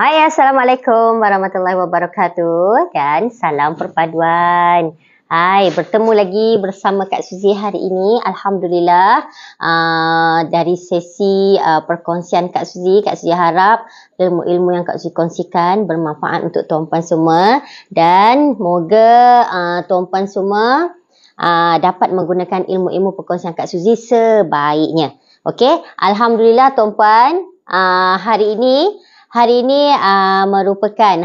Hai, Assalamualaikum warahmatullahi wabarakatuh dan salam perpaduan. Hai, bertemu lagi bersama Kak Suzy hari ini. Alhamdulillah, dari sesi perkongsian Kak Suzy harap ilmu-ilmu yang Kak Suzy kongsikan bermanfaat untuk tuan-puan semua dan moga tuan-puan semua dapat menggunakan ilmu-ilmu perkongsian Kak Suzy sebaiknya. Okey, Alhamdulillah tuan-puan, hari ini merupakan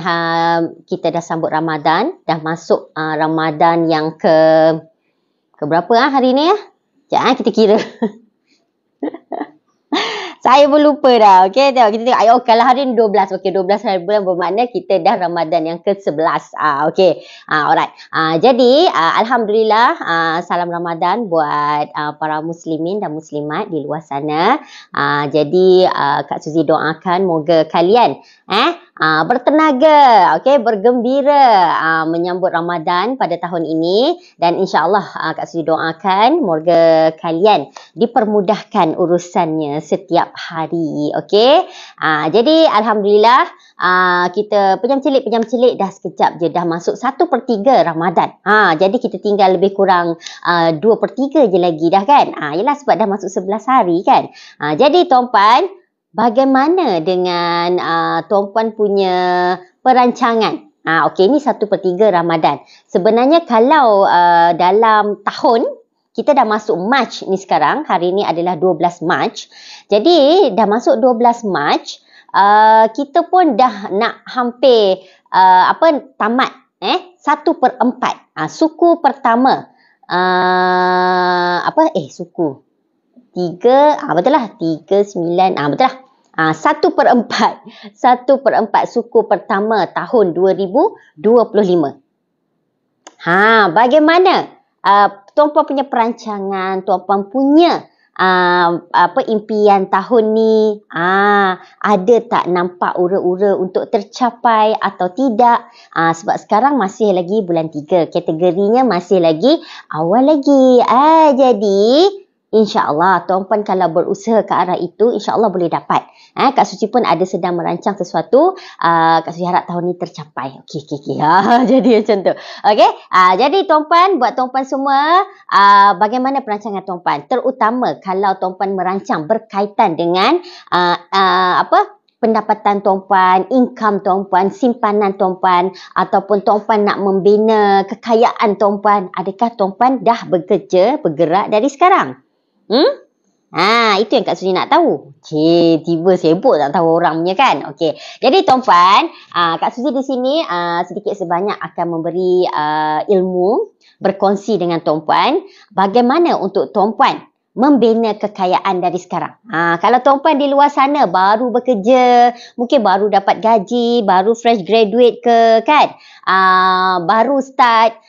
kita dah sambut Ramadan, dah masuk Ramadan yang ke berapa hari ni ya? Sekejap kita kira. Saya pun lupa dah. Okey, tengok kita tengok. Ayo, kalau hari ni 12. Okey, 12 hari bulan bermakna kita dah Ramadan yang ke-11. Okey. Alright. Jadi, alhamdulillah, salam Ramadan buat para muslimin dan muslimat di luar sana. Jadi, Kak Suzy doakan moga kalian bertenaga, okey, bergembira menyambut Ramadan pada tahun ini dan insya-Allah Kak Suzy doakan moga kalian dipermudahkan urusannya setiap hari, okey. Jadi alhamdulillah kita pejam celik dah sekejap je dah masuk 1/3 Ramadan. Jadi kita tinggal lebih kurang 2/3 je lagi dah kan. Yalah sebab dah masuk 11 hari kan. Jadi tuan-puan, bagaimana dengan tuan-puan punya perancangan? Okey, ni 1/3 Ramadan. Sebenarnya kalau dalam tahun, kita dah masuk Mac ni sekarang. Hari ni adalah 12 Mac. Jadi, dah masuk 12 Mac, kita pun dah nak hampir tamat 1/4. Suku pertama. Suku 3, betul lah, 3, 9, betul lah. 1/4 suku pertama tahun 2025. Bagaimana tuan-puan punya perancangan, tuan-puan punya impian tahun ni? Ada tak nampak ura-ura untuk tercapai atau tidak? Sebab sekarang masih lagi bulan 3, kategorinya masih lagi awal lagi. Jadi InsyaAllah, tuan-puan kalau berusaha ke arah itu, InsyaAllah boleh dapat. Kak Suci pun ada sedang merancang sesuatu. Kak Suci harap tahun ini tercapai. Okey. Jadi macam tu. Okey. Jadi tuan-puan, buat tuan-puan semua, bagaimana perancangan tuan-puan? Terutama kalau tuan-puan merancang berkaitan dengan pendapatan tuan-puan, income tuan-puan, simpanan tuan-puan, ataupun tuan-puan nak membina kekayaan tuan-puan. Adakah tuan-puan dah bekerja, bergerak dari sekarang? Itu yang Kak Suzy nak tahu. Tiba sibuk tak tahu orang punya kan. Okey. Jadi tuan-puan, Kak Suzy di sini sedikit sebanyak akan memberi ilmu, berkongsi dengan tuan-puan bagaimana untuk tuan-puan membina kekayaan dari sekarang. Kalau tuan-puan di luar sana baru bekerja, mungkin baru dapat gaji, baru fresh graduate ke kan, baru start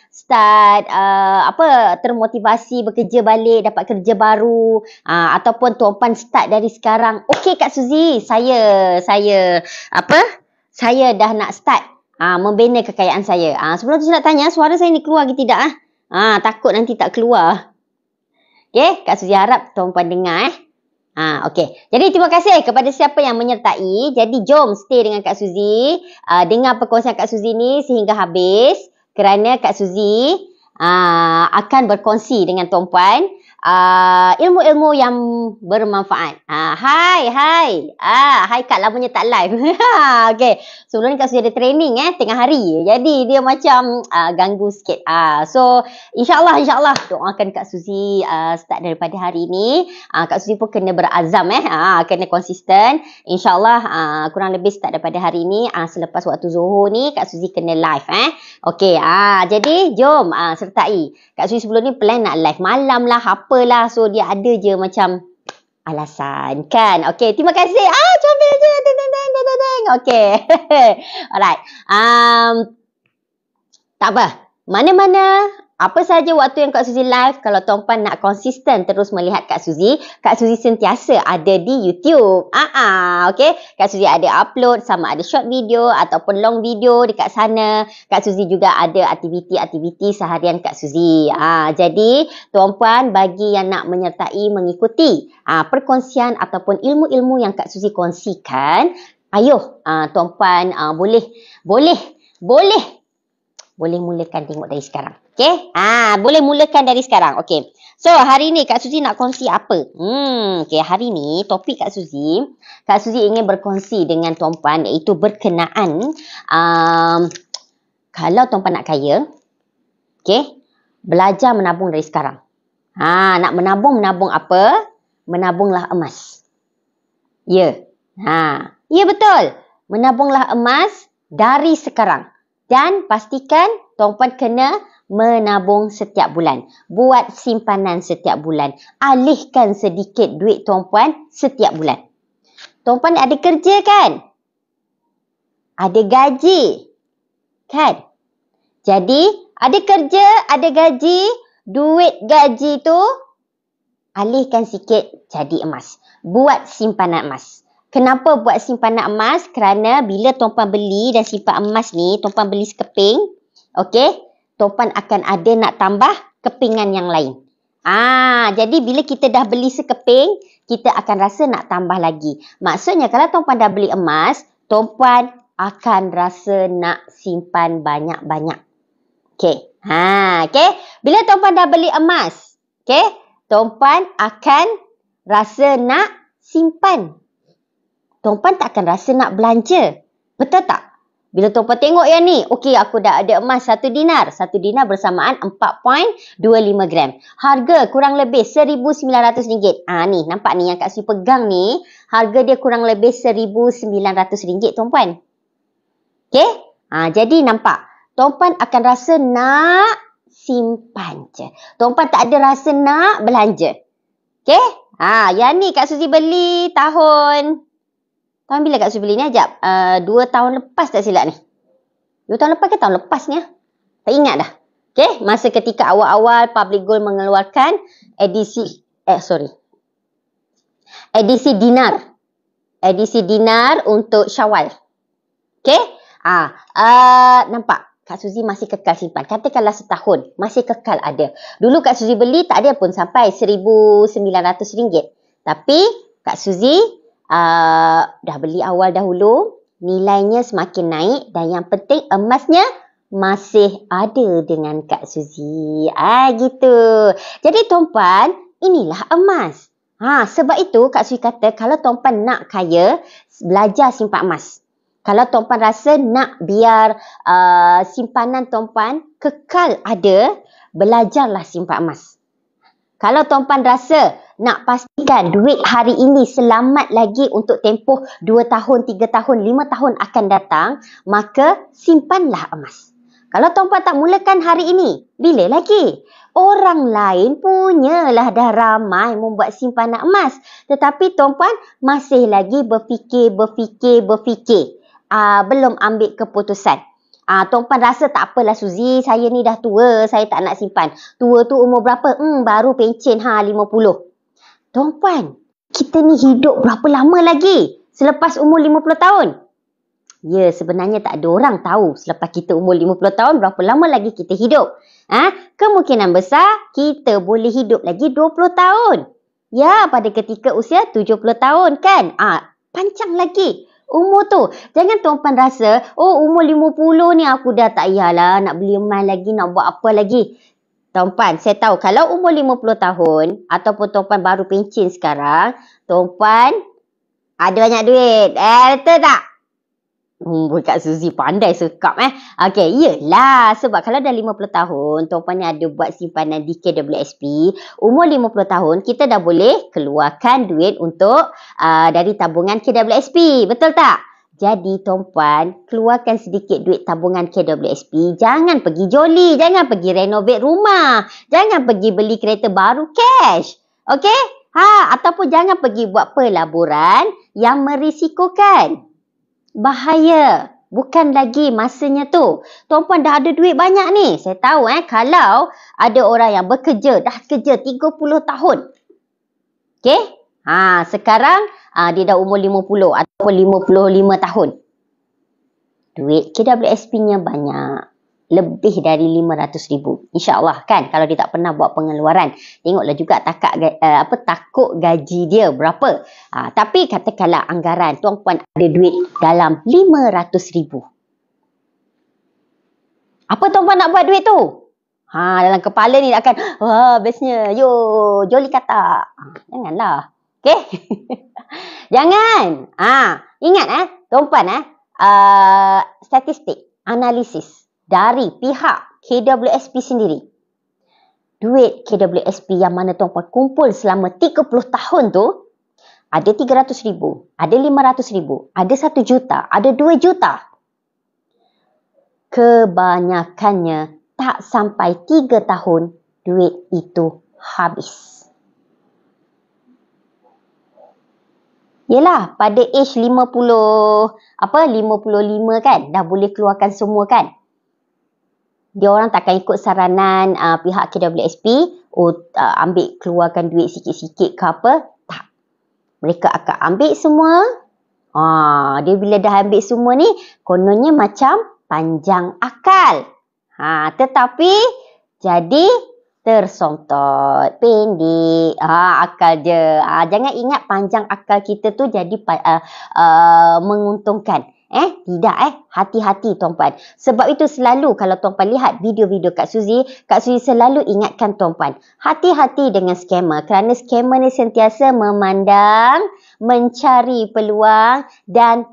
termotivasi bekerja balik, dapat kerja baru, ataupun tuan-puan start dari sekarang. Okey Kak Suzy, saya dah nak start membina kekayaan saya. Sebelum tu saya nak tanya, suara saya ni keluar ke tidak? Takut nanti tak keluar. Okey, Kak Suzy harap tuan-puan dengar. Okey. Jadi terima kasih kepada siapa yang menyertai. Jadi jom stay dengan Kak Suzy, dengar perkongsian Kak Suzy ni sehingga habis. Kerana Kak Suzy akan berkongsi dengan tuan-puan ilmu-ilmu yang bermanfaat. Hai Kak, lamanya tak live. Okey, sebelum ni Kak Suzy ada training tengah hari. Jadi dia macam ganggu sikit. So insya-Allah doakan Kak Suzy start daripada hari ni. Kak Suzy pun kena berazam kena konsisten. Insya-Allah kurang lebih start daripada hari ni. Selepas waktu Zuhur ni Kak Suzy kena live Okey, jadi jom sertai. Kak Suzy sebelum ni plan nak live malam lah, apalah. So dia ada je macam alasan kan. Okey, terima kasih. Comel je. Okey. Alright. Tak apa. Mana-mana apa saja waktu yang Kak Suzy live, kalau tuan-puan nak konsisten terus melihat Kak Suzy sentiasa ada di YouTube. Okey. Kak Suzy ada upload sama ada short video ataupun long video dekat sana. Kak Suzy juga ada aktiviti-aktiviti seharian Kak Suzy. Jadi tuan-puan bagi yang nak menyertai mengikuti perkongsian ataupun ilmu-ilmu yang Kak Suzy kongsikan, Ayuh, Tuan Puan boleh mulakan tengok dari sekarang. Okey? Boleh mulakan dari sekarang. Okey. So, hari ni Kak Suzy nak kongsi apa? Okey, hari ni topik Kak Suzy ingin berkongsi dengan Tuan Puan iaitu berkenaan kalau Tuan Puan nak kaya, okey, belajar menabung dari sekarang. Nak menabung apa? Menabunglah emas. Ya. Ya betul. Menabunglah emas dari sekarang. Dan pastikan Tuan Puan kena menabung setiap bulan. Buat simpanan setiap bulan. Alihkan sedikit duit Tuan Puan setiap bulan. Tuan Puan ada kerja kan? Ada gaji. Kan? Jadi, ada kerja, ada gaji. Duit gaji tu alihkan sikit jadi emas. Buat simpanan emas. Kenapa buat simpanan emas? Kerana bila Tuan Puan beli dan simpan emas ni, Tuan Puan beli sekeping, okey, Tuan Puan akan ada nak tambah kepingan yang lain. Jadi bila kita dah beli sekeping, kita akan rasa nak tambah lagi. Maksudnya kalau Tuan Puan dah beli emas, Tuan Puan akan rasa nak simpan banyak-banyak. Okey. Okey. Bila Tuan Puan dah beli emas, okey, Tuan Puan akan rasa nak simpan. Tuan Puan tak akan rasa nak belanja. Betul tak? Bila Tuan Puan tengok yang ni, okey aku dah ada emas 1 dinar. 1 dinar bersamaan 4.25 gram. Harga kurang lebih RM1,900. Ni, nampak ni yang Kak Suzy pegang ni. Harga dia kurang lebih RM1,900 Tuan Puan. Okey? Jadi nampak. Tuan Puan akan rasa nak simpan je. Tuan Puan tak ada rasa nak belanja. Okey? Yang ni Kak Suzy beli tahun bila Kak Suzy beli ni? 2 tahun lepas tak silap ni. 2 tahun lepas ke tahun lepas ni? Tak ingat dah. Okey, masa ketika awal-awal Public Gold mengeluarkan edisi dinar. Edisi dinar untuk Syawal. Okey? Nampak? Kak Suzy masih kekal simpan. Katakanlah setahun, masih kekal ada. Dulu Kak Suzy beli tak ada pun sampai RM1,900. Tapi Kak Suzy dah beli awal dahulu, nilainya semakin naik dan yang penting emasnya masih ada dengan Kak Suzy. Gitu. Jadi Tuan Puan, inilah emas. Sebab itu Kak Suzy kata kalau Tuan Puan nak kaya, belajar simpan emas. Kalau Tuan Puan rasa nak biar simpanan Tuan Puan kekal ada, belajarlah simpan emas. Kalau Tuan Puan rasa nak pastikan duit hari ini selamat lagi untuk tempoh 2 tahun, 3 tahun, 5 tahun akan datang, maka simpanlah emas. Kalau Tuan Puan tak mulakan hari ini, bila lagi? Orang lain punyalah dah ramai membuat simpanan emas. Tetapi Tuan Puan masih lagi berfikir. Belum ambil keputusan. Tuan Puan rasa tak apalah Suzy, saya ni dah tua, saya tak nak simpan. Tua tu umur berapa? Baru pencen 50. Tuan Puan, kita ni hidup berapa lama lagi selepas umur 50 tahun? Ya, sebenarnya tak ada orang tahu selepas kita umur 50 tahun berapa lama lagi kita hidup. Kemungkinan besar kita boleh hidup lagi 20 tahun. Ya, pada ketika usia 70 tahun kan? Panjang lagi umur tu. Jangan Tuan Puan rasa, umur 50 ni aku dah tak payahlah nak beli emas lagi, nak buat apa lagi. Tuan Puan, saya tahu kalau umur 50 tahun ataupun Tuan Puan baru pencen sekarang, Tuan Puan ada banyak duit. Betul tak? Kak Suzy pandai sekap Okey, iyalah. Sebab kalau dah 50 tahun, Tuan Puan ni ada buat simpanan di KWSP, umur 50 tahun, kita dah boleh keluarkan duit untuk dari tabungan KWSP. Betul tak? Jadi Tuan Puan, keluarkan sedikit duit tabungan KWSP. Jangan pergi joli, jangan pergi renovate rumah, jangan pergi beli kereta baru cash. Okey? Ataupun jangan pergi buat pelaburan yang merisikokan. Bahaya. Bukan lagi masanya tu. Tuan Puan dah ada duit banyak ni. Saya tahu kalau ada orang yang bekerja, dah kerja 30 tahun. Okey? Sekarang dia dah umur 50 ataupun 55 tahun. Duit KWSP-nya banyak. lebih dari 500,000. InsyaAllah kan, kalau dia tak pernah buat pengeluaran. Tengoklah juga takut gaji dia berapa. Tapi katakanlah anggaran tuan-puan ada duit dalam 500,000. Apa tuan-puan nak buat duit tu? Dalam kepala ni akan, wah bestnya, yo, joli kata. Janganlah. Okay? Jangan. Ingat tuan-puan statistik, analisis dari pihak KWSP sendiri. Duit KWSP yang mana tuan-puan kumpul selama 30 tahun tu, ada 300,000, ada 500,000, ada 1 juta, ada 2 juta. Kebanyakannya tak sampai 3 tahun, duit itu habis. Yelah, pada age 55 kan, dah boleh keluarkan semua kan. Dia orang takkan ikut saranan pihak KWSP, ambil keluarkan duit sikit-sikit ke apa. Tak. Mereka akan ambil semua. Dia bila dah ambil semua ni, kononnya macam panjang akal. Tetapi jadi tersontot, pendek, akal je. Jangan ingat panjang akal kita tu jadi menguntungkan. Tidak hati-hati tuan-puan. Sebab itu selalu kalau tuan-puan lihat video-video Kak Suzy selalu ingatkan tuan-puan, hati-hati dengan scammer, kerana scammer ni sentiasa memandang, mencari peluang dan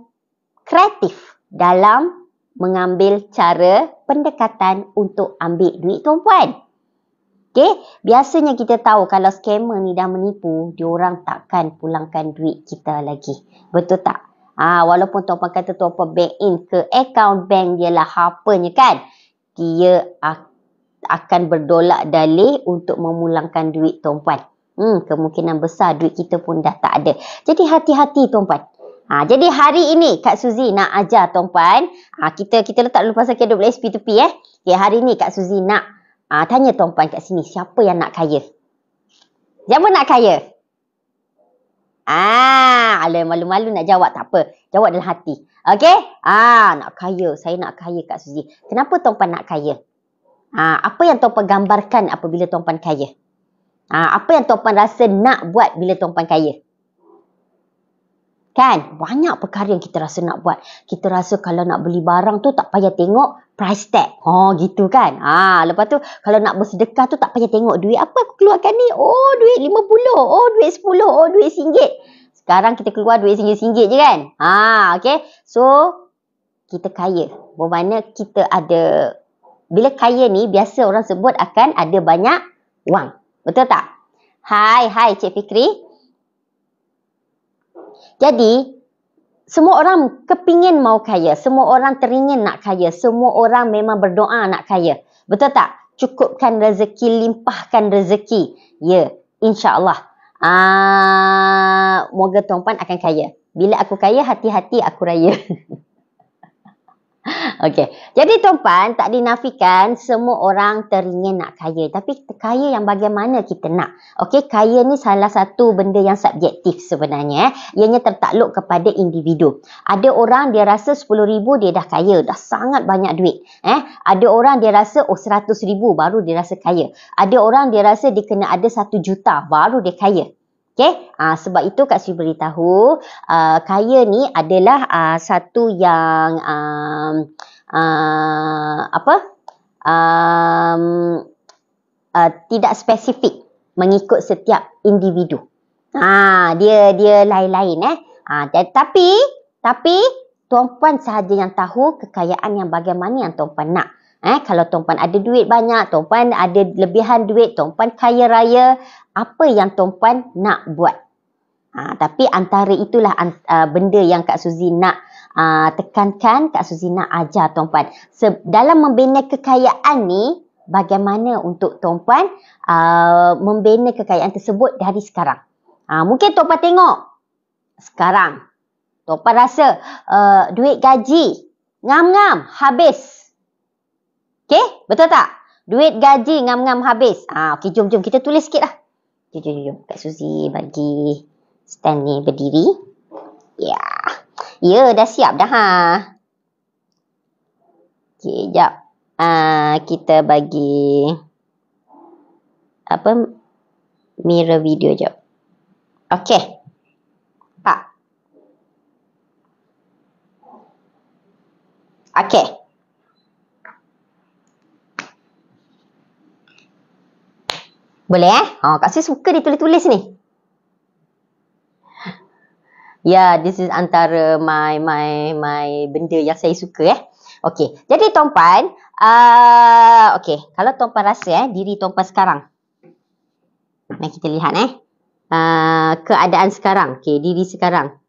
kreatif dalam mengambil cara pendekatan untuk ambil duit tuan-puan. Okay? Biasanya kita tahu kalau scammer ni dah menipu, diorang takkan pulangkan duit kita lagi. Betul tak? Walaupun tuan-puan kata tuan-puan bank in ke akaun bank dia lah apanya kan, dia akan berdolak dalih untuk memulangkan duit tuan-puan. Kemungkinan besar duit kita pun dah tak ada. Jadi hati-hati tuan-puan. Jadi hari ini Kak Suzy nak ajar tuan-puan, kita letak dulu pasal KWSP tepi Okay, hari ni Kak Suzy nak tanya tuan-puan kat sini, siapa yang nak kaya? Siapa nak kaya? Alah, malu-malu nak jawab, tak apa. Jawab dalam hati. Okey? Nak kaya. Saya nak kaya Kak Suzy. Kenapa tuan-puan nak kaya? Apa yang tuan-puan gambarkan apabila tuan-puan kaya? Apa yang tuan-puan rasa nak buat bila tuan-puan kaya? Kan? Banyak perkara yang kita rasa nak buat. Kita rasa kalau nak beli barang tu tak payah tengok price tag. Gitu kan? Lepas tu kalau nak bersedekah tu tak payah tengok duit apa aku keluarkan ni. Duit 50. Duit 10. Duit RM1. Sekarang kita keluar duit RM1 je kan? Okay. So, kita kaya. Bermakna kita ada, bila kaya ni biasa orang sebut akan ada banyak wang. Betul tak? Hai Cik Fikri. Jadi, semua orang kepingin mau kaya. Semua orang teringin nak kaya. Semua orang memang berdoa nak kaya. Betul tak? Cukupkan rezeki, limpahkan rezeki. Ya, insya-Allah. Moga tuan-puan akan kaya. Bila aku kaya, hati-hati aku raya. Okey. Jadi tuan-puan, tak dinafikan semua orang teringin nak kaya. Tapi kaya yang bagaimana kita nak? Okey, kaya ni salah satu benda yang subjektif sebenarnya. Ianya tertakluk kepada individu. Ada orang dia rasa 10,000 dia dah kaya. Dah sangat banyak duit. Ada orang dia rasa 100,000 baru dia rasa kaya. Ada orang dia rasa dia kena ada 1 juta baru dia kaya. Okay? Sebab itu Kak Suzy beritahu, kaya ni adalah satu yang tidak spesifik mengikut setiap individu. Dia lain-lain tapi tuan-puan sahaja yang tahu kekayaan yang bagaimana yang tuan-puan nak. Kalau tuan-puan ada duit banyak, tuan-puan ada lebihan duit, tuan-puan kaya raya, apa yang tuan-puan nak buat? Tapi antara itulah benda yang Kak Suzy nak tekankan, Kak Suzy nak ajar tuan-puan. Dalam membina kekayaan ni, bagaimana untuk tuan-puan membina kekayaan tersebut dari sekarang? Mungkin tuan-puan tengok sekarang, tuan-puan rasa duit gaji ngam-ngam habis. Okay, betul tak? Duit gaji ngam-ngam habis. Okay, jom kita tulis sikit lah. Jom. Kak Suzy bagi stand ni berdiri. Ya, dah siap dah Okay, jap. kita bagi mirror video je. Okey. Pak. Okey. Boleh Kak Suzy suka ditulis-tulis ni. Ya, this is antara my benda yang saya suka Okey. Jadi tuan-puan, okey, kalau tuan-puan rasa diri tuan-puan sekarang. Mari kita lihat keadaan sekarang. Okey, diri sekarang.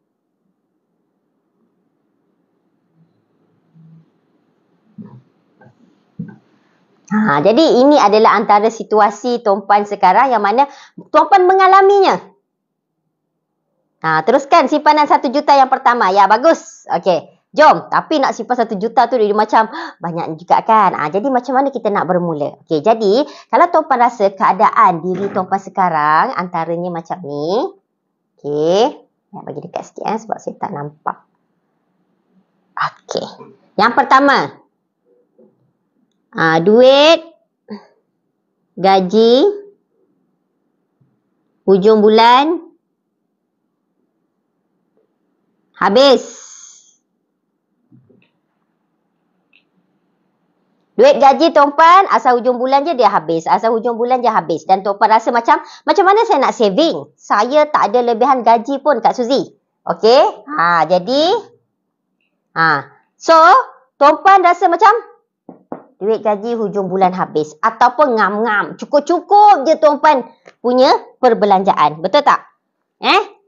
Jadi ini adalah antara situasi tuan-puan sekarang yang mana tuan-puan mengalaminya. Teruskan simpanan 1 juta yang pertama. Ya, bagus. Okey. Jom. Tapi nak simpan 1 juta tu dia macam banyak juga kan. Jadi macam mana kita nak bermula? Okey, jadi kalau tuan-puan rasa keadaan diri tuan-puan sekarang antaranya macam ni. Okey. Bagi dekat sikit sebab saya tak nampak. Okey. Yang pertama. Duit, gaji, hujung bulan, habis. Duit gaji tuan-puan, asal hujung bulan je dia habis. Asal hujung bulan je habis. Dan tuan-puan rasa macam mana saya nak saving? Saya tak ada lebihan gaji pun Kak Suzy. Okey? Jadi, so, tuan-puan rasa macam duit gaji hujung bulan habis. Ataupun ngam-ngam. Cukup-cukup je tuan-puan punya perbelanjaan. Betul tak?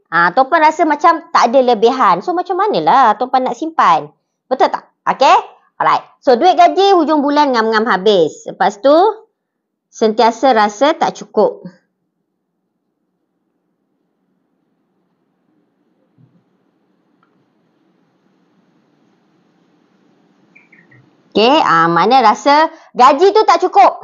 Tuan-puan rasa macam tak ada lebihan. So, macam manalah tuan-puan nak simpan? Betul tak? Okey? Alright. So, duit gaji hujung bulan ngam-ngam habis. Lepas tu, sentiasa rasa tak cukup. Okey, mana rasa gaji tu tak cukup?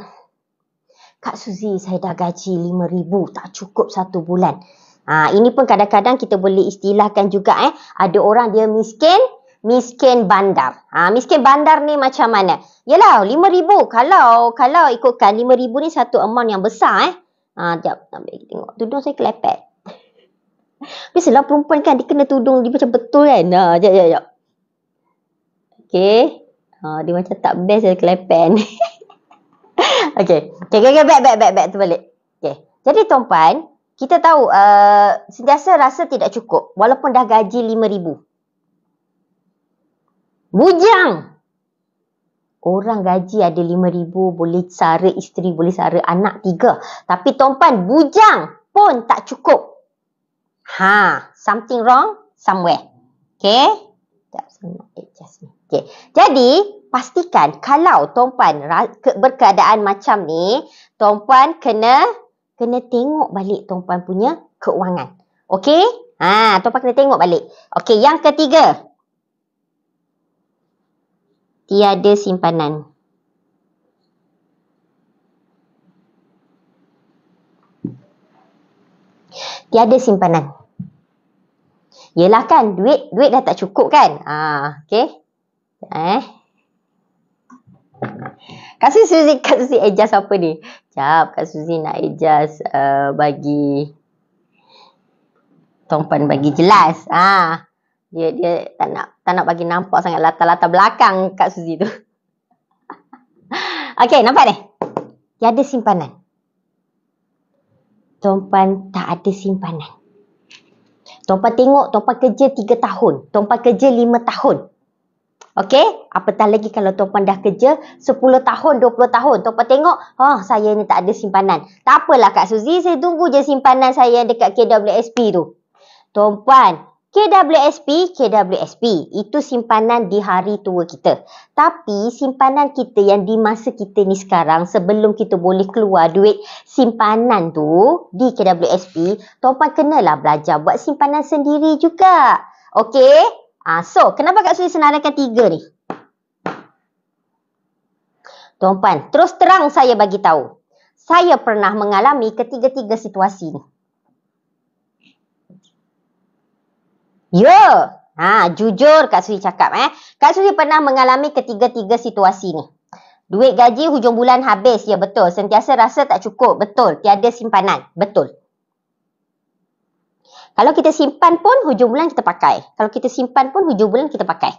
Kak Suzy, saya dah gaji 5,000, tak cukup 1 bulan. Ini pun kadang-kadang kita boleh istilahkan juga ada orang dia miskin bandar. Miskin bandar ni macam mana? Yalah, 5,000. Kalau ikutkan 5,000 ni satu amount yang besar Sekejap, ambil tengok. Tudung saya kelepek. Biasalah perempuan kan, dia kena tudung dia macam betul kan. Sekejap. Okey. Dia macam tak best dia kelepek ni. Okey, back tu balik. Okey. Jadi tuan-puan, kita tahu sentiasa rasa tidak cukup walaupun dah gaji 5,000. Bujang. Orang gaji ada 5,000, boleh sara isteri, boleh sara anak 3. Tapi tuan-puan, bujang pun tak cukup. Something wrong somewhere. Okay? Sekejap, saya nak adjust ni. Okay. Jadi, pastikan kalau tuan-puan berkeadaan macam ni, tuan-puan kena tengok balik tuan-puan punya keuangan. Okay? Tuan-puan kena tengok balik. Okay, yang ketiga. Tiada simpanan. Tiada simpanan. Yelah kan, duit dah tak cukup kan? Okay. Kak Suzy adjust apa ni? Sekejap, Kak Suzy nak adjust bagi tuan-puan bagi jelas. Dia tak nak bagi nampak sangat latar-latar belakang Kak Suzy tu. Okey, nampak ni? Tiada simpanan. Tuan-puan tak ada simpanan. Tuan-puan tengok, tuan-puan kerja 3 tahun. Tuan-puan kerja 5 tahun. Okey? Apatah lagi kalau tuan-puan dah kerja 10 tahun, 20 tahun. Tuan-puan tengok, saya ni tak ada simpanan. Tak apalah Kak Suzy, saya tunggu je simpanan saya dekat KWSP tu. Tuan-puan, KWSP itu simpanan di hari tua kita. Tapi simpanan kita yang di masa kita ni sekarang, sebelum kita boleh keluar duit simpanan tu di KWSP, tuan-puan kenalah belajar buat simpanan sendiri juga. Okey? So, kenapa Kak Suzy senaraikan 3 ni? Tuan-puan, terus terang saya bagi tahu. Saya pernah mengalami ketiga-tiga situasi ni. Ya, jujur Kak Suzy cakap Kak Suzy pernah mengalami ketiga-tiga situasi ni. Duit gaji hujung bulan habis. Ya, betul. Sentiasa rasa tak cukup. Betul. Tiada simpanan. Betul. Kalau kita simpan pun hujung bulan kita pakai. Kalau kita simpan pun hujung bulan kita pakai.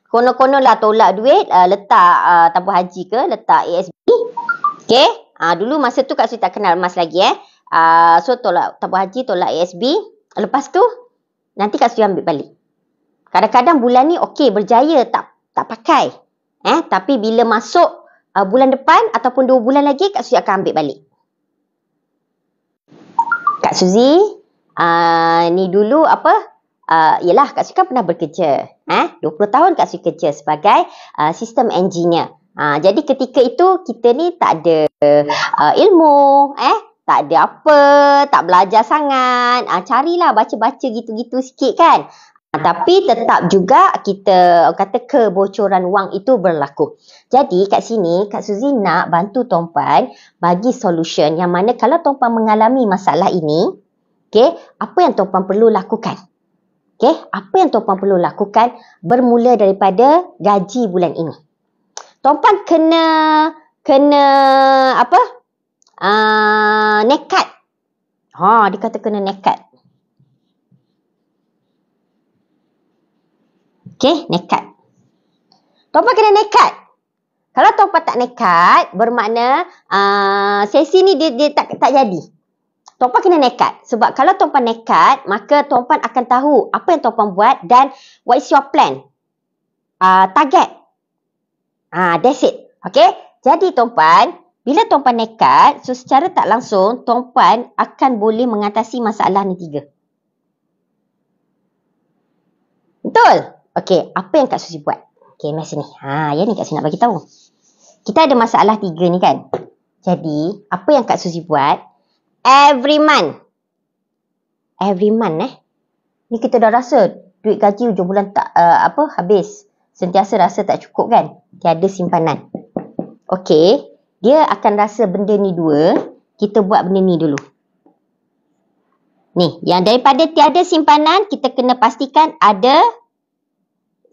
Konon-konon lah tolak duit, letak tabung haji ke, letak ASB. Okay. Dulu masa tu Kak Suzy tak kenal emas lagi. So tolak tabung haji, tolak ASB. Lepas tu, nanti Kak Suzy ambil balik. Kadang-kadang bulan ni okey, berjaya tak pakai. Tapi bila masuk bulan depan ataupun 2 bulan lagi, Kak Suzy akan ambil balik. Kak Suzy, ni dulu yelah Kak Suzy kan pernah bekerja. 20 tahun Kak Suzy kerja sebagai sistem engineer. Jadi ketika itu kita ni tak ada ilmu, tak ada apa, tak belajar sangat. Carilah baca-baca gitu-gitu sikit kan. Tapi tetap juga kita kata kebocoran wang itu berlaku. Jadi kat sini Kak Suzy nak bantu tuan-puan bagi solution yang mana kalau tuan-puan mengalami masalah ini, okay, apa yang tuan-puan perlu lakukan? Okay, apa yang tuan-puan perlu lakukan bermula daripada gaji bulan ini? Tuan-puan kena apa? Nekat. Dia kata kena nekat. Okay, nekat. Tuan-puan kena nekat. Kalau tuan-puan tak nekat, bermakna sesi ni dia tak jadi. Tuan-puan kena nekat. Sebab kalau tuan-puan nekat, maka tuan-puan akan tahu apa yang tuan-puan buat dan what is your plan. Target. That's it. Okay? Jadi tuan-puan, bila tuan-puan nekat, so secara tak langsung, tuan-puan akan boleh mengatasi masalah ni 3. Betul? Okay, apa yang Kak Suzy buat? Okay, mari sini. Yang ni Kak Suzy nak bagi tahu. Kita ada masalah 3 ni kan? Jadi, apa yang Kak Suzy buat? Every month. Ni kita dah rasa duit gaji hujung bulan tak habis. Sentiasa rasa tak cukup kan? Tiada simpanan. Okey, dia akan rasa benda ni 2. Kita buat benda ni dulu. Ni, yang daripada tiada simpanan, kita kena pastikan ada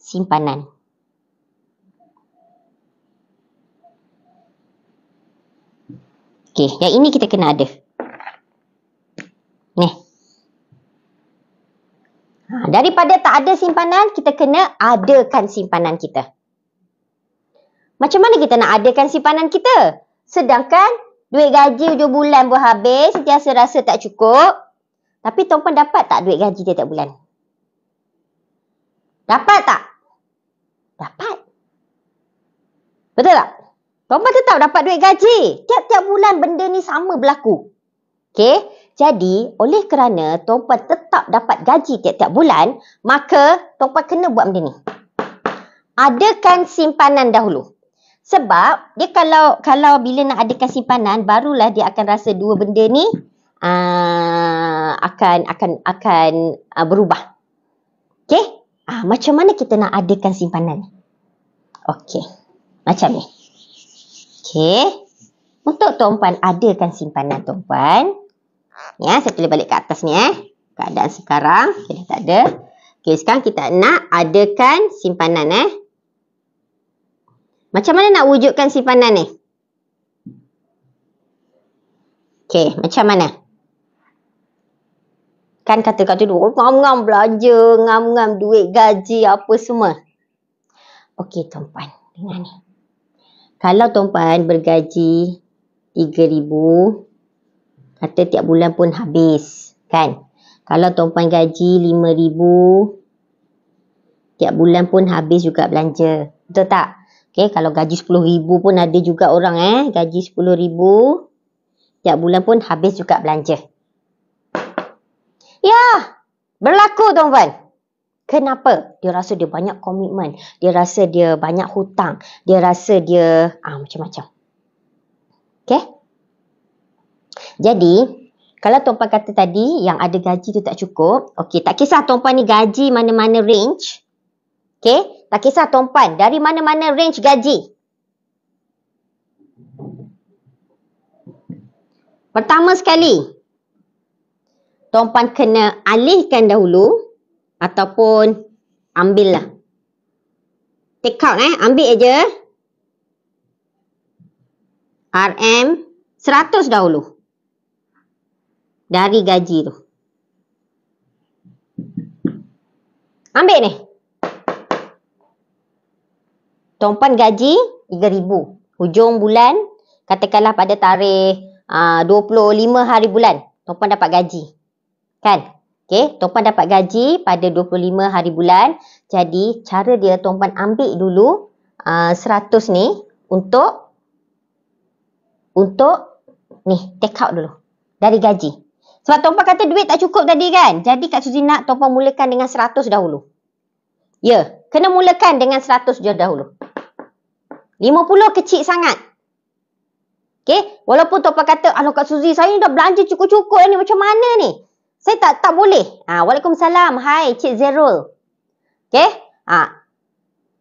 simpanan. Okey, yang ini kita kena ada. Ni. Daripada tak ada simpanan, kita kena adakan simpanan kita. Macam mana kita nak adakan simpanan kita? Sedangkan duit gaji hujung bulan pun habis, sentiasa rasa tak cukup. Tapi tuan-puan dapat tak duit gaji tiap-tiap bulan? Dapat tak? Dapat. Betul tak? Tuan-puan tetap dapat duit gaji. Tiap-tiap bulan benda ni sama berlaku. Okey? Jadi, oleh kerana tuan-puan tetap dapat gaji tiap-tiap bulan, maka tuan-puan kena buat benda ni. Adakan simpanan dahulu. Sebab, dia kalau bila nak adakan simpanan, barulah dia akan rasa 2 benda ni akan berubah. Okey? Macam mana kita nak adakan simpanan? Okey. Macam ni. Okey. Untuk tuan-puan adakan simpanan tuan-puan. Ya, saya tulis balik ke atas ni keadaan sekarang. Okay, dah tak ada. Okey, sekarang kita nak adakan simpanan Macam mana nak wujudkan simpanan ni? Okey, macam mana? Kan kata-kata dulu, ngam-ngam belanja, ngam-ngam duit gaji, apa semua. Okey, tuan-puan, dengar ni. Kalau tuan-puan bergaji 3,000, kata tiap bulan pun habis, kan? Kalau tuan-puan gaji 5,000, tiap bulan pun habis juga belanja. Betul tak? Okay, kalau gaji 10,000 pun ada juga orang gaji 10,000, tiap bulan pun habis juga belanja. Ya, berlaku tuan-puan. Kenapa? Dia rasa dia banyak komitmen. Dia rasa dia banyak hutang. Dia rasa dia macam-macam. Okay? Jadi, kalau tuan-puan kata tadi yang ada gaji tu tak cukup, okey, tak kisah tuan-puan ni gaji mana-mana range. Okey, tak kisah tuan-puan dari mana-mana range gaji. Pertama sekali, tuan-puan kena alihkan dahulu ataupun ambillah. Take out ambil aja. RM 100 dahulu. Dari gaji tu. Ambil ni. Tuan-puan gaji 3,000. Hujung bulan, katakanlah pada tarikh 25 hari bulan, tuan-puan dapat gaji. Kan? Okey, tuan-puan dapat gaji pada 25 hari bulan. Jadi, cara dia tuan-puan ambil dulu 100 ni untuk ni, take out dulu. Dari gaji. Sebab tuan-puan kata duit tak cukup tadi kan? Jadi Kak Suzy nak tuan-puan mulakan dengan 100 dahulu. Ya, kena mulakan dengan 100 je dahulu. 50 kecil sangat. Okey, walaupun tuan-puan kata, "Alah Kak Suzy, saya dah belanja cukup-cukup ni, macam mana ni?" Saya tak boleh. Waalaikumsalam. Hai, Cik Zerul. Okey?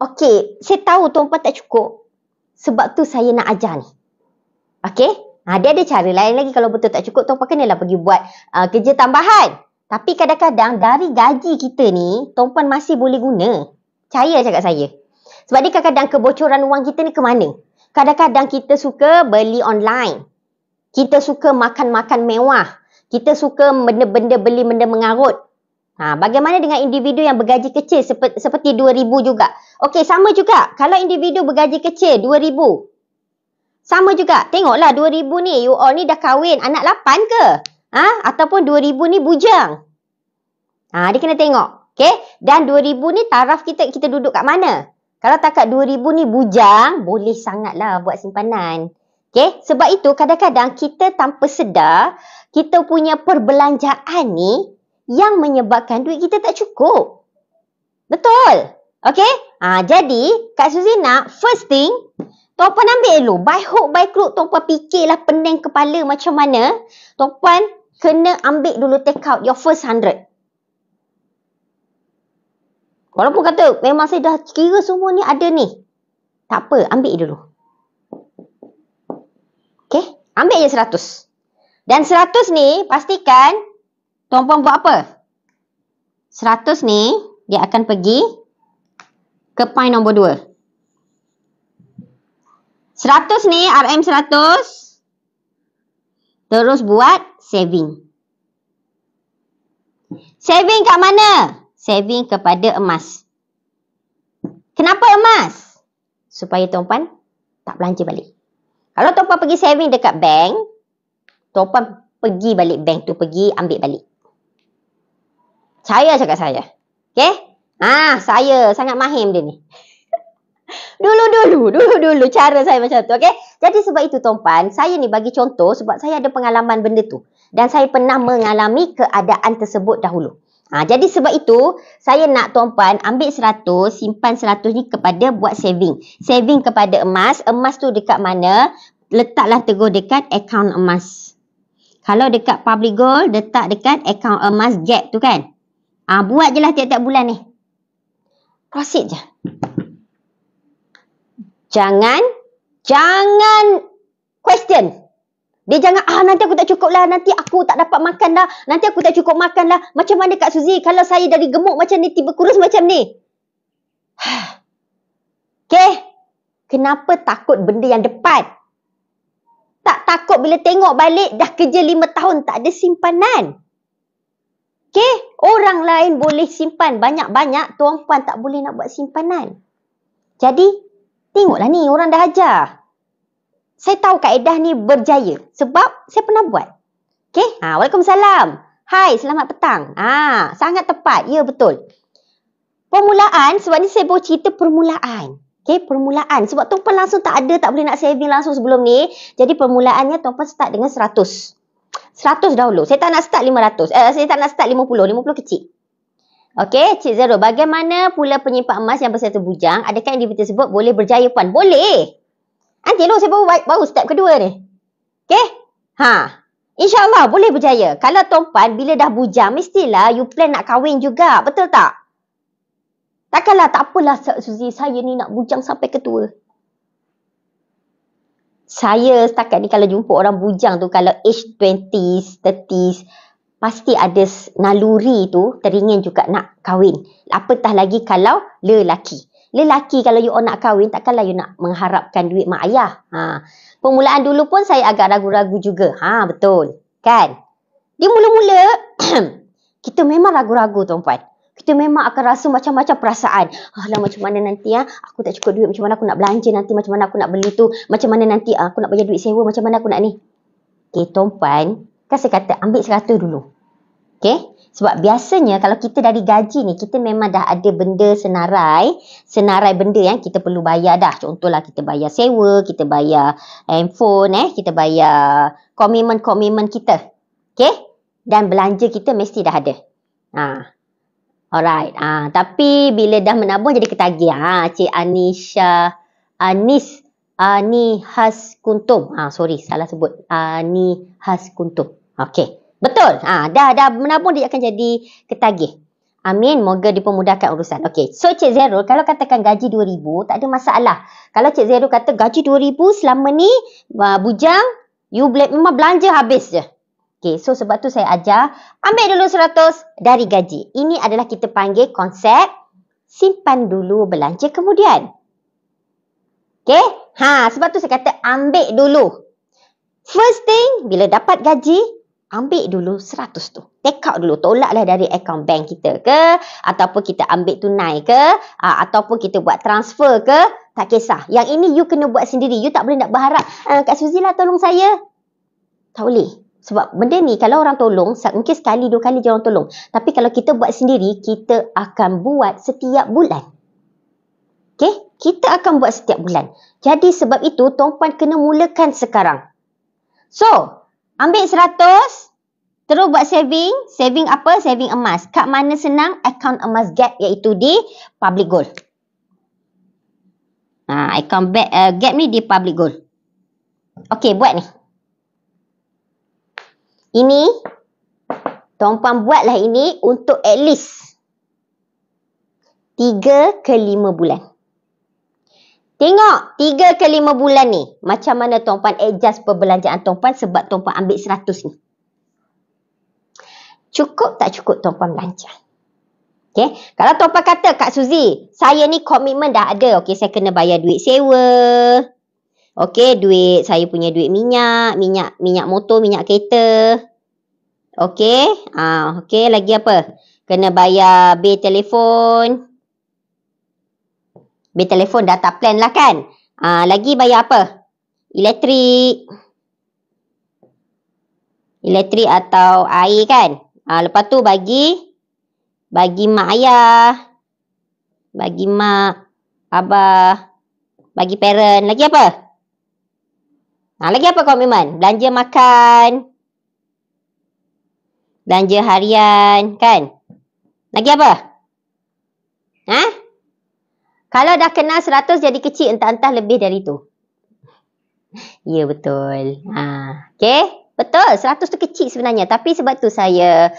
Okey, saya tahu tuan-puan tak cukup. Sebab tu saya nak ajar ni. Okey? Dia ada cara lain lagi. Kalau betul tak cukup, tuan-puan kenalah pergi buat kerja tambahan. Tapi kadang-kadang dari gaji kita ni, tuan-puan masih boleh guna. Percaya cakap saya. Sebab ni kadang-kadang kebocoran wang kita ni ke mana? Kadang-kadang kita suka beli online. Kita suka makan-makan mewah. Kita suka beli benda mengarut. Bagaimana dengan individu yang bergaji kecil seperti 2,000 juga? Okey, sama juga. Kalau individu bergaji kecil 2,000. Sama juga. Tengoklah 2,000 ni, you all ni dah kahwin anak 8 ke? Ataupun 2,000 ni bujang. Dia kena tengok. Okey? Dan 2,000 ni taraf kita duduk kat mana? Kalau takat 2,000 ni bujang, boleh sangatlah buat simpanan. Okey? Sebab itu kadang-kadang kita tanpa sedar, kita punya perbelanjaan ni yang menyebabkan duit kita tak cukup. Betul? Okey? Jadi, Kak Suzy nak first thing, tuan-puan ambil dulu. By hook, by crook, tuan-puan fikirlah pening kepala macam mana. Tuan-puan kena ambil dulu take out your first 100. Walaupun kata, memang saya dah kira semua ni ada ni. Tak apa, ambil dulu. Okey? Ambil je 100. Dan 100 ni, pastikan tuan-puan buat apa? 100 ni, dia akan pergi ke point nombor 2. 100 ni, RM 100. Terus buat saving. Saving kat mana? Saving kepada emas. Kenapa emas? Supaya tuan-puan tak belanja balik. Kalau tuan-puan pergi saving dekat bank, tuan-puan pergi balik bank tu, pergi ambil balik. Saya cakap saya. Okey? Saya sangat mahir dia ni. Dulu cara saya macam tu. Okey? Jadi sebab itu tuan-puan, saya ni bagi contoh sebab saya ada pengalaman benda tu. Dan saya pernah mengalami keadaan tersebut dahulu. Jadi sebab itu, saya nak tuan-puan ambil 100, simpan 100 ni kepada buat saving. Saving kepada emas. Emas tu dekat mana? Letaklah tegur dekat akaun emas. Kalau dekat public gold, letak dekat akaun emas gap tu kan. Buat je lah tiap-tiap bulan ni. Proceed je. Jangan question. Dia jangan, nanti aku tak cukup lah, nanti aku tak dapat makan lah, nanti aku tak cukup makan lah. Macam mana Kak Suzy kalau saya dari gemuk macam ni, tiba kurus macam ni? Okey? Kenapa takut benda yang depan? Tak takut bila tengok balik dah kerja 5 tahun tak ada simpanan. Okey? Orang lain boleh simpan banyak-banyak, tuan-puan tak boleh nak buat simpanan. Jadi, tengoklah ni, orang dah ajar. Saya tahu kaedah ni berjaya sebab saya pernah buat. Okey? Waalaikumsalam. Hai, selamat petang. Sangat tepat. Ya, betul. Permulaan, sebab ni saya bawa cerita permulaan. Okey, permulaan. Sebab tuan-puan langsung tak boleh nak saving langsung sebelum ni. Jadi permulaannya tuan-puan start dengan 100. 100 dahulu. Saya tak nak start 500. Saya tak nak start 50. 50 kecil. Okey, Cik Zero. Bagaimana pula penyimpan emas yang bersatu bujang? Adakah individu tersebut boleh berjaya, Puan? Boleh. Nanti dulu saya baru step kedua ni. Okey? InsyaAllah boleh berjaya. Kalau tuan-puan bila dah bujang, mestilah you plan nak kahwin juga. Betul tak? Takkanlah tak apalah Suzy, saya ni nak bujang sampai ketua. Saya setakat ni kalau jumpa orang bujang tu, kalau age 20s, 30s, pasti ada naluri tu teringin juga nak kahwin. Apatah lagi kalau lelaki. lelaki kalau you all nak kahwin, takkanlah you nak mengharapkan duit mak ayah. Permulaan dulu pun saya agak ragu-ragu juga. Betul. Kan? Di mula-mula, kita memang ragu-ragu tuan-puan. Kita memang akan rasa macam-macam perasaan. Alah, macam mana nanti aku tak cukup duit, macam mana aku nak belanja nanti, macam mana aku nak beli tu, macam mana nanti aku nak bayar duit sewa, macam mana aku nak ni. Okay, tuan-puan, kan saya kata ambil 100 dulu. Okay? Sebab biasanya kalau kita dari gaji ni, kita memang dah ada benda senarai benda yang kita perlu bayar dah. Contohlah kita bayar sewa, kita bayar handphone, kita bayar komitmen kita. Okay? Dan belanja kita mesti dah ada. Alright. Tapi bila dah menabung jadi ketagih. Cik Anihas Kuntum. Sorry, salah sebut. Anihas Kuntum. Okay. Betul. Dah menabung dia akan jadi ketagih. Amin. Moga dipermudahkan urusan. Okey. So Cik Zerul, kalau katakan gaji 2,000, tak ada masalah. Kalau Cik Zerul kata gaji 2,000 selama ni bujang, you memang belanja habis je. Okey. So sebab tu saya ajar, ambil dulu 100 dari gaji. Ini adalah kita panggil konsep simpan dulu belanja kemudian. Okey. Sebab tu saya kata ambil dulu. First thing, bila dapat gaji, ambil dulu 100 tu. Take out dulu. Tolaklah dari akaun bank kita ke. Ataupun kita ambil tunai ke. Ataupun kita buat transfer ke. Tak kisah. Yang ini you kena buat sendiri. You tak boleh nak berharap. Kak Suzy lah tolong saya. Tak boleh. Sebab benda ni kalau orang tolong, mungkin sekali, 2 kali je orang tolong. Tapi kalau kita buat sendiri, kita akan buat setiap bulan. Okay? Kita akan buat setiap bulan. Jadi sebab itu, tuan-puan kena mulakan sekarang. So, ambil 100, terus buat saving. Saving apa? Saving emas. Kat mana senang? Akaun emas Gap, iaitu di Public Gold. Akaun Gap ni di Public Gold. Okey, buat ni. Ini, tuan-puan buatlah ini untuk at least 3 ke 5 bulan. Tengok 3 ke 5 bulan ni. Macam mana tuan-puan adjust perbelanjaan tuan-puan sebab tuan-puan ambil 100 ni. Cukup tak cukup tuan-puan belanja? Okay. Kalau tuan-puan kata, Kak Suzy, saya ni komitmen dah ada. Okay, saya kena bayar duit sewa. Okay, saya punya duit minyak motor, minyak kereta. Okay. Okay, lagi apa? Kena bayar bil telefon. Bil telefon data plan lah kan. Lagi bayar apa? Elektrik atau air kan. Lepas tu bagi mak ayah. Bagi mak, abah. Bagi parent. Lagi apa? Lagi apa komitmen? Belanja makan. Belanja harian kan. Lagi apa? Kalau dah kenal 100 jadi kecil, entah-entah lebih dari tu. Ya, betul. Okay. Betul. 100 tu kecil sebenarnya. Tapi sebab tu saya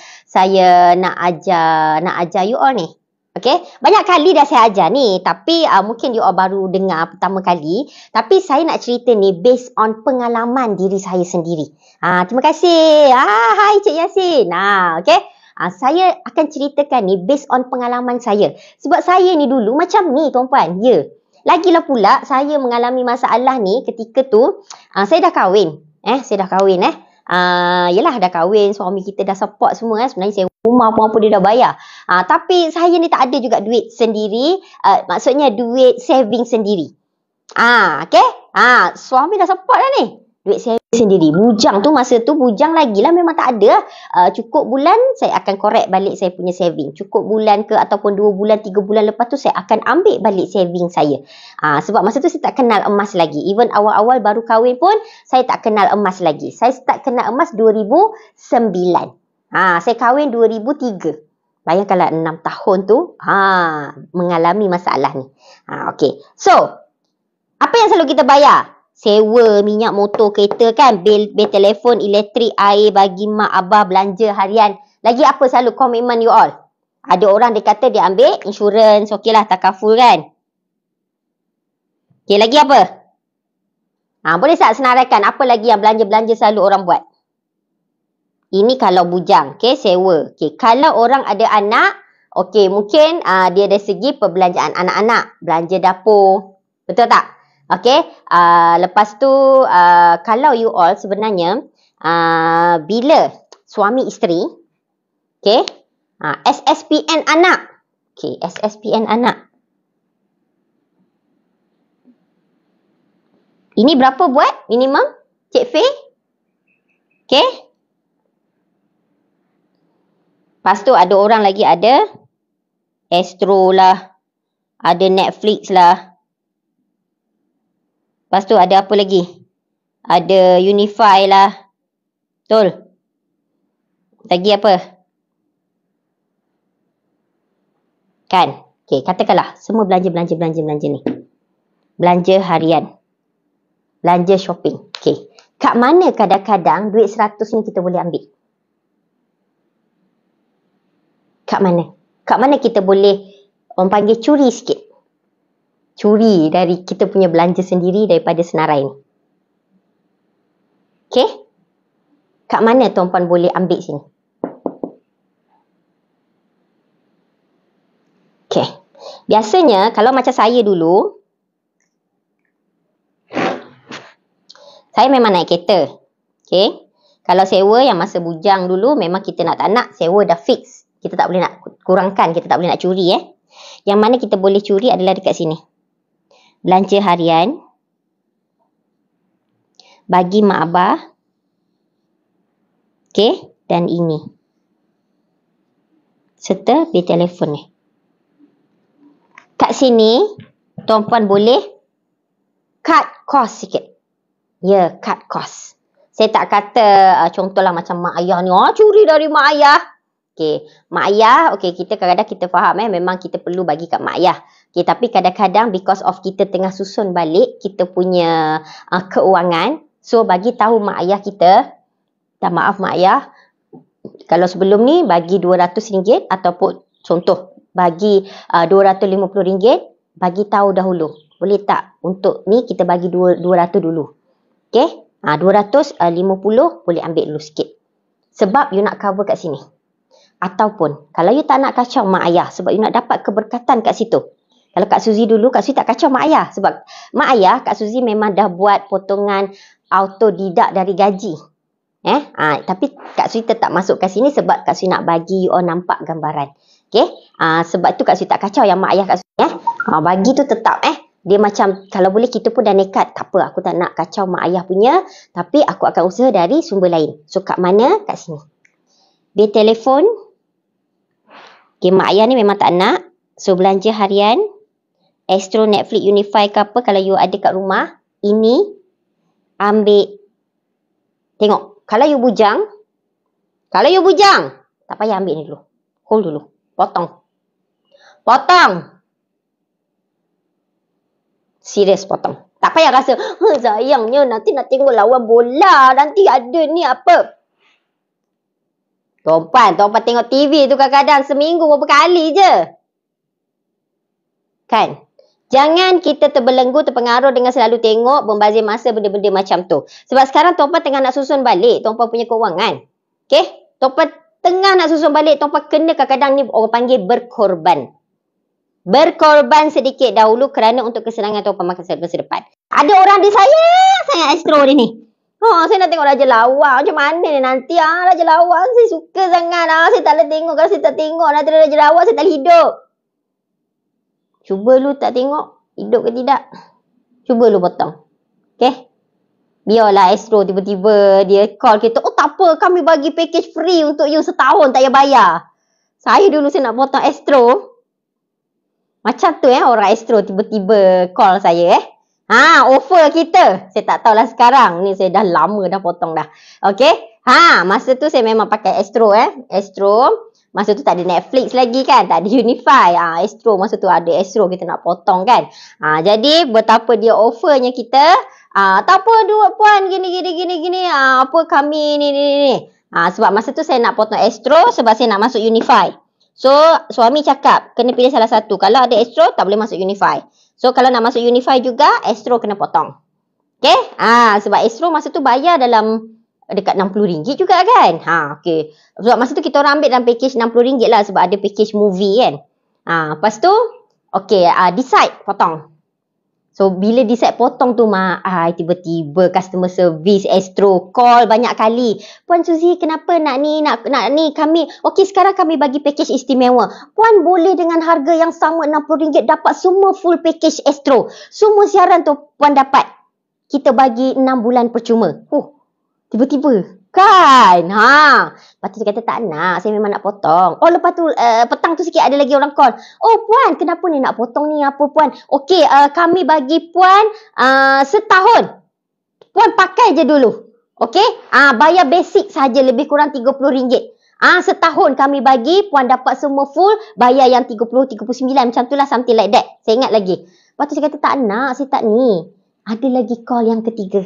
nak ajar you all ni. Okay. Banyak kali dah saya ajar ni. Tapi mungkin you all baru dengar pertama kali. Tapi saya nak cerita ni based on pengalaman diri saya sendiri. Terima kasih. Hai Cik Yasin. Okay. Saya akan ceritakan ni based on pengalaman saya. Sebab saya ni dulu macam ni tuan-puan. Ya. Lagilah pula saya mengalami masalah ni ketika tu saya dah kahwin. Yelah dah kahwin, suami kita dah support semua sebenarnya saya rumah apa-apa dia dah bayar. Tapi saya ni tak ada juga duit sendiri. Maksudnya duit saving sendiri. Okay. Suami dah support lah ni. Duit saving sendiri. Bujang tu masa tu bujang lagi lah memang tak ada. Cukup bulan saya akan korek balik saya punya saving. Cukup bulan ke ataupun 2 bulan 3 bulan lepas tu saya akan ambil balik saving saya. Sebab masa tu saya tak kenal emas lagi. Even awal-awal baru kahwin pun saya tak kenal emas lagi. Saya start kenal emas 2009. Saya kahwin 2003. Bayangkanlah 6 tahun tu mengalami masalah ni. Okay. So, apa yang selalu kita bayar? Sewa, minyak motor, kereta kan, bil telefon, elektrik, air, bagi mak, abah, belanja harian. Lagi apa selalu komitmen you all? Ada orang dia kata dia ambil insurans, okey lah, takaful kan. Okey, lagi apa? Boleh tak senaraikan apa lagi yang belanja-belanja selalu orang buat? Ini kalau bujang, okey, sewa. Okey, kalau orang ada anak, Okey, mungkin dia dari segi perbelanjaan anak-anak, belanja dapur. Betul tak? Okey, lepas tu kalau you all sebenarnya bila suami isteri, okey, SSPN anak. Okey, SSPN anak. Ini berapa buat minimum? Cik Fay? Okey. Lepas tu ada orang lagi ada Astro lah. Ada Netflix lah. Lepas tu ada apa lagi? Ada Unify lah. Betul? Lagi apa? Kan? Okey, katakanlah semua belanja ni. Belanja harian. Belanja shopping. Okey. Kat mana kadang-kadang duit 100 ni kita boleh ambil? Kat mana? Kat mana kita boleh orang panggil curi sikit? Curi dari kita punya belanja sendiri daripada senarai ni. Okey? Kat mana tuan-puan boleh ambil sini? Okey. Biasanya kalau macam saya dulu, saya memang naik kereta. Okey. Kalau sewa yang masa bujang dulu memang kita nak tak nak, sewa dah fix. Kita tak boleh nak kurangkan, kita tak boleh nak curi Yang mana kita boleh curi adalah dekat sini. Belanja harian. Bagi mak abah. Okey, dan ini. Serta bil telefon ni. Kat sini, tuan-puan boleh cut cost sikit. Ya, cut cost. Saya tak kata contohlah macam mak ayah ni, curi dari mak ayah. Okey, mak ayah, okey, kita kadang-kadang kita faham memang kita perlu bagi kat mak ayah. Okey, tapi kadang-kadang because of kita tengah susun balik kita punya keuangan, so bagi tahu mak ayah kita, dan maaf mak ayah, kalau sebelum ni bagi RM200 ataupun contoh bagi RM250, bagi tahu dahulu. Boleh tak untuk ni kita bagi 200 dulu. Okey? 250 boleh ambil dulu sikit. Sebab you nak cover kat sini. Ataupun kalau you tak nak kacau mak ayah sebab you nak dapat keberkatan kat situ. Kalau Kak Suzy dulu, Kak Suzy tak kacau mak ayah. Sebab mak ayah, Kak Suzy memang dah buat potongan autodidak dari gaji. Tapi Kak Suzy tetap masuk kat sini sebab Kak Suzy nak bagi you all nampak gambaran. Okay? Sebab tu Kak Suzy tak kacau yang mak ayah Kak Suzy. Bagi tu tetap dia macam kalau boleh kita pun dah nekat. Tak apa, aku tak nak kacau mak ayah punya. Tapi aku akan usaha dari sumber lain. So kat mana? Kat sini. Bil telefon. Okay, mak ayah ni memang tak nak. So belanja harian. Astro, Netflix, Unify ke apa. Kalau you ada kat rumah. Ini. Ambil. Tengok. Kalau you bujang. Tak payah ambil ni dulu. Hold dulu. Potong. Serius potong. Tak payah rasa. Sayangnya nanti nak tengok lawan bola. Nanti ada ni apa. Tuan-puan tengok TV tu kadang-kadang seminggu berapa kali je. Kan? Jangan kita terbelenggu, terpengaruh dengan selalu tengok, membazir masa benda-benda macam tu. Sebab sekarang tuan-puan tengah nak susun balik tuan-puan punya kewangan. Okay? Tuan-puan tengah nak susun balik, tuan-puan kena kadang-kadang ni orang panggil berkorban. Berkorban sedikit dahulu kerana untuk kesenangan tuan-puan masa depan. Ada orang dia sayang sangat Astro dia ni. Saya nak tengok Raja Lawak. Macam mana ni nanti? Raja Lawak saya suka sangat. Saya tak boleh tengok. Kalau saya tak tengok nanti Raja Lawak saya tak boleh hidup. Cuba lu tak tengok. Hidup ke tidak? Cuba lu potong. Okay? Biarlah Astro tiba-tiba dia call kita. Tak apa. Kami bagi package free untuk you setahun. Tak payah bayar. Saya dulu saya nak potong Astro. Macam tu orang Astro tiba-tiba call saya offer kita. Saya tak tahulah sekarang. Ni saya dah lama dah potong dah. Okay. Masa tu saya memang pakai Astro Astro. Masa tu tak ada Netflix lagi kan. Tak ada Unify. Astro masa tu ada Astro kita nak potong kan. Jadi betapa dia offernya kita. Tak apa puan gini. Apa kami ni. Sebab masa tu saya nak potong Astro sebab saya nak masuk Unify. So, suami cakap, kena pilih salah satu. Kalau ada Astro, tak boleh masuk Unify. So, kalau nak masuk Unify juga, Astro kena potong. Okay? Sebab Astro masa tu bayar dalam dekat RM60 juga kan. Okey. Sebab masa tu kita orang ambil dalam package RM60 lah sebab ada package movie kan. Lepas tu, okey, decide potong. So, bila decide potong tu, tiba-tiba customer service Astro call banyak kali. Puan Suzy, kenapa nak ni kami, okey sekarang kami bagi package istimewa. Puan boleh dengan harga yang sama RM60 dapat semua full package Astro. Semua siaran tu puan dapat. Kita bagi 6 bulan percuma. Tiba-tiba. Kan? Lepas tu dia kata tak nak. Saya memang nak potong. Lepas tu petang tu sikit ada lagi orang call. Puan, kenapa ni nak potong ni? Apa puan? Okey, kami bagi puan setahun. Puan pakai je dulu. Okey? Bayar basic saja lebih kurang RM30. Setahun kami bagi, puan dapat semua full, bayar yang 30, 39 macam tu lah, something like that. Saya ingat lagi. Lepas tu saya kata tak nak, saya tak ni. Ada lagi call yang ketiga,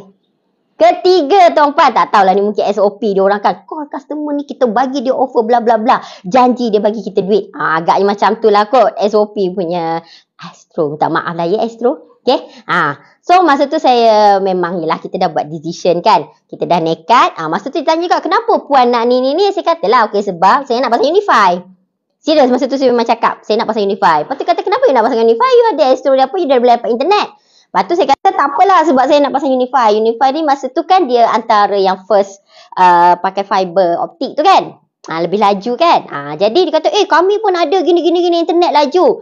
tuan-puan, tak tahulah ni mungkin SOP dia orang kan. Call customer ni kita bagi dia offer bla bla bla. Janji dia bagi kita duit. Agaknya macam tu lah kot SOP punya Astro. Minta maaf lah ya Astro. Okay. So masa tu saya memang yelah kita dah buat decision kan. Kita dah nekat. Masa tu dia tanya juga kenapa puan nak ni. Saya katalah okey sebab saya nak pasang Unify. Serius masa tu saya memang cakap saya nak pasang Unify. Lepas tu kata kenapa you nak pasang Unify? You ada Astro dia apa? You dah boleh dapat internet. Lepas tu saya kata tak apalah sebab saya nak pasang Unify. Unify ni masa tu kan dia antara yang first pakai fiber optik tu kan. Lebih laju kan. Jadi dia kata kami pun ada gini internet laju.